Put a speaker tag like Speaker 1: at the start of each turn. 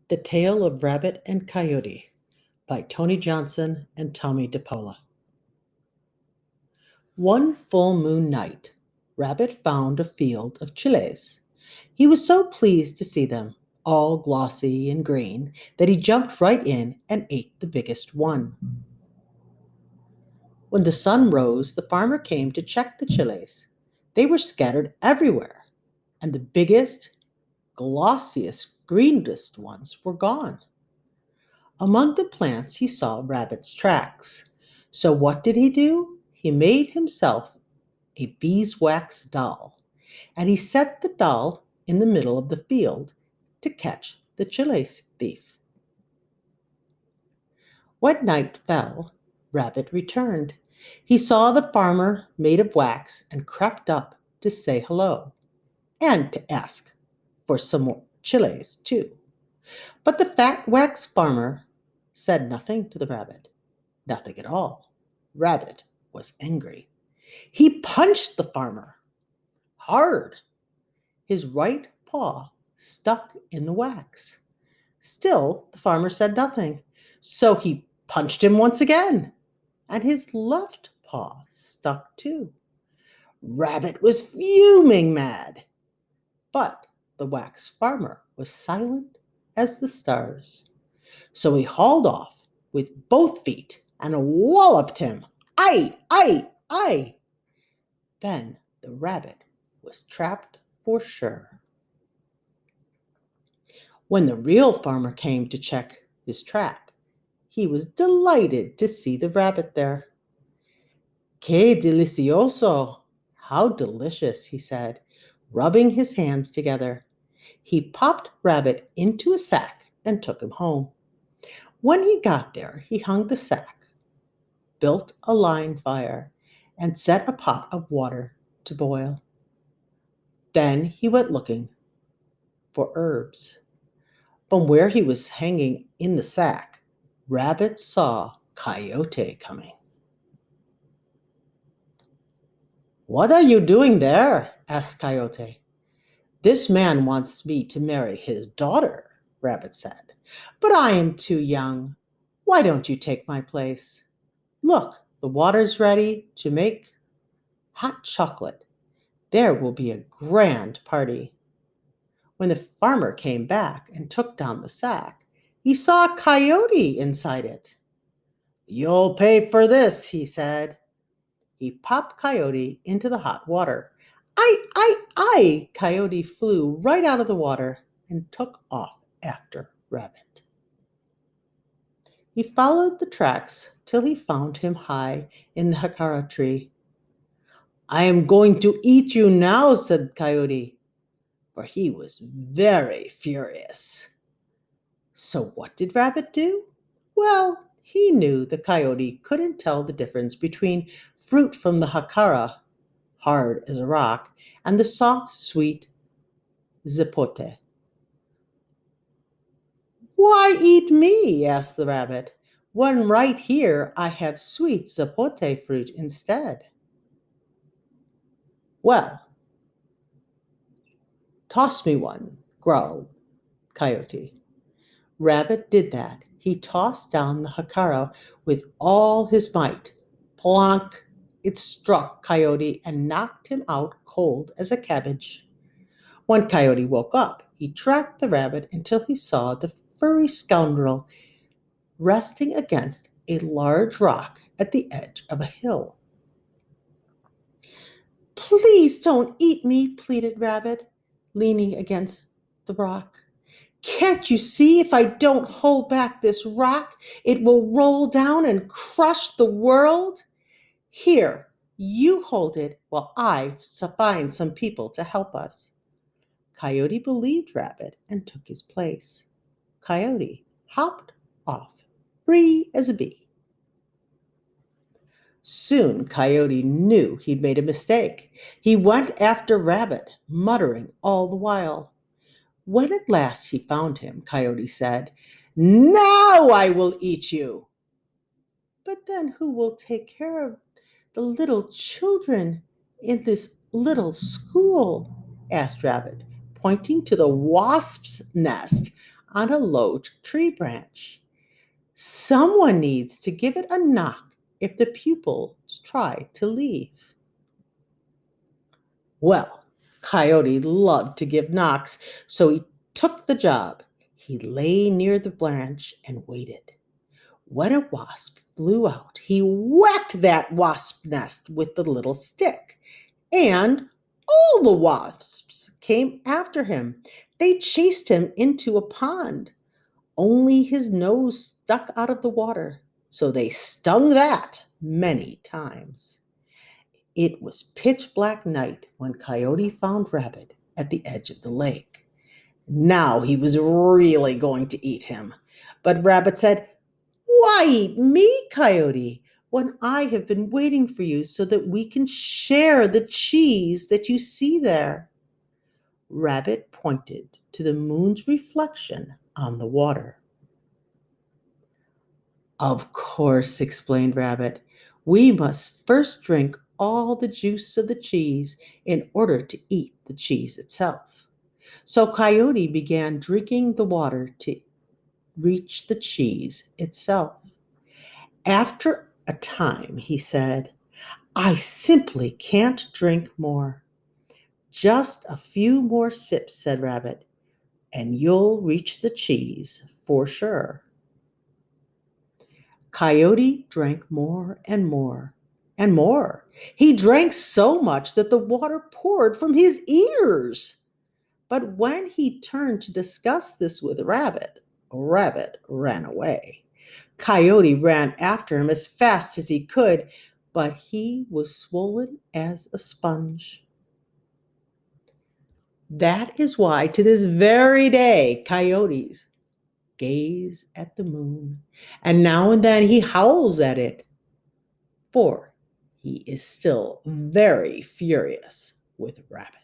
Speaker 1: The Tale of Rabbit and Coyote by Tony Johnson and Tommy DePola. One full moon night, Rabbit found a field of chiles. He was so pleased to see them, all glossy and green, that he jumped right in and ate the biggest one. When the sun rose, the farmer came to check the chiles. They were scattered everywhere, and the biggest, glossiest, greenest ones were gone. Among the plants he saw Rabbit's tracks. So what did he do? He made himself a beeswax doll, and he set the doll in the middle of the field to catch the chile thief. When night fell, Rabbit returned. He saw the farmer made of wax and crept up to say hello and to ask for some more chiles too. But the fat wax farmer said nothing to the rabbit. Nothing at all. Rabbit was angry. He punched the farmer hard. His right paw stuck in the wax. Still, the farmer said nothing. So he punched him once again, and his left paw stuck too. Rabbit was fuming mad. But the wax farmer was silent as the stars. So he hauled off with both feet and walloped him. Aye, aye, aye! Then the rabbit was trapped for sure. When the real farmer came to check his trap, he was delighted to see the rabbit there. Que delicioso! How delicious, he said, rubbing his hands together. He popped Rabbit into a sack and took him home. When he got there, he hung the sack, built a line fire, and set a pot of water to boil. Then he went looking for herbs. From where he was hanging in the sack, Rabbit saw Coyote coming. "What are you doing there?" asked Coyote. "This man wants me to marry his daughter," Rabbit said. "But I am too young. Why don't you take my place? Look, the water's ready to make hot chocolate. There will be a grand party." When the farmer came back and took down the sack, he saw a coyote inside it. "You'll pay for this," he said. He popped Coyote into the hot water. I! Coyote flew right out of the water and took off after Rabbit. He followed the tracks till he found him high in the jacara tree. "I am going to eat you now," said Coyote, for he was very furious. So what did Rabbit do? Well, he knew the Coyote couldn't tell the difference between fruit from the jacara, hard as a rock, and the soft, sweet zapote. "Why eat me?" asked the rabbit, "when right here I have sweet zapote fruit instead." "Well, toss me one," growled Coyote. Rabbit did that. He tossed down the jacara with all his might. Plonk! It struck Coyote and knocked him out cold as a cabbage. When Coyote woke up, he tracked the rabbit until he saw the furry scoundrel resting against a large rock at the edge of a hill. "Please don't eat me," pleaded Rabbit, leaning against the rock. "Can't you see if I don't hold back this rock, it will roll down and crush the world? Here, you hold it while I find some people to help us." Coyote believed Rabbit and took his place. Coyote hopped off, free as a bee. Soon Coyote knew he'd made a mistake. He went after Rabbit, muttering all the while. When at last he found him, Coyote said, "Now I will eat you." "But then who will take care of the little children in this little school?" asked Rabbit, pointing to the wasp's nest on a low tree branch. Someone needs to give it a knock if the pupils try to leave. Well, Coyote loved to give knocks, so he took the job. He lay near the branch and waited. When a wasp flew out, he whacked that wasp nest with the little stick, and all the wasps came after him. They chased him into a pond. Only his nose stuck out of the water, so they stung that many times. It was pitch black night when Coyote found Rabbit at the edge of the lake. Now he was really going to eat him. But Rabbit said, "Why eat me, Coyote, when I have been waiting for you so that we can share the cheese that you see there?" Rabbit pointed to the moon's reflection on the water. "Of course," explained Rabbit, "we must first drink all the juice of the cheese in order to eat the cheese itself." So Coyote began drinking the water to reach the cheese itself. After a time, he said, "I simply can't drink more." "Just a few more sips," said Rabbit, "and you'll reach the cheese for sure." Coyote drank more and more and more. He drank so much that the water poured from his ears. But when he turned to discuss this with Rabbit, Rabbit ran away. Coyote ran after him as fast as he could, but he was swollen as a sponge. That is why, to this very day, coyotes gaze at the moon, and now and then he howls at it, for he is still very furious with Rabbit.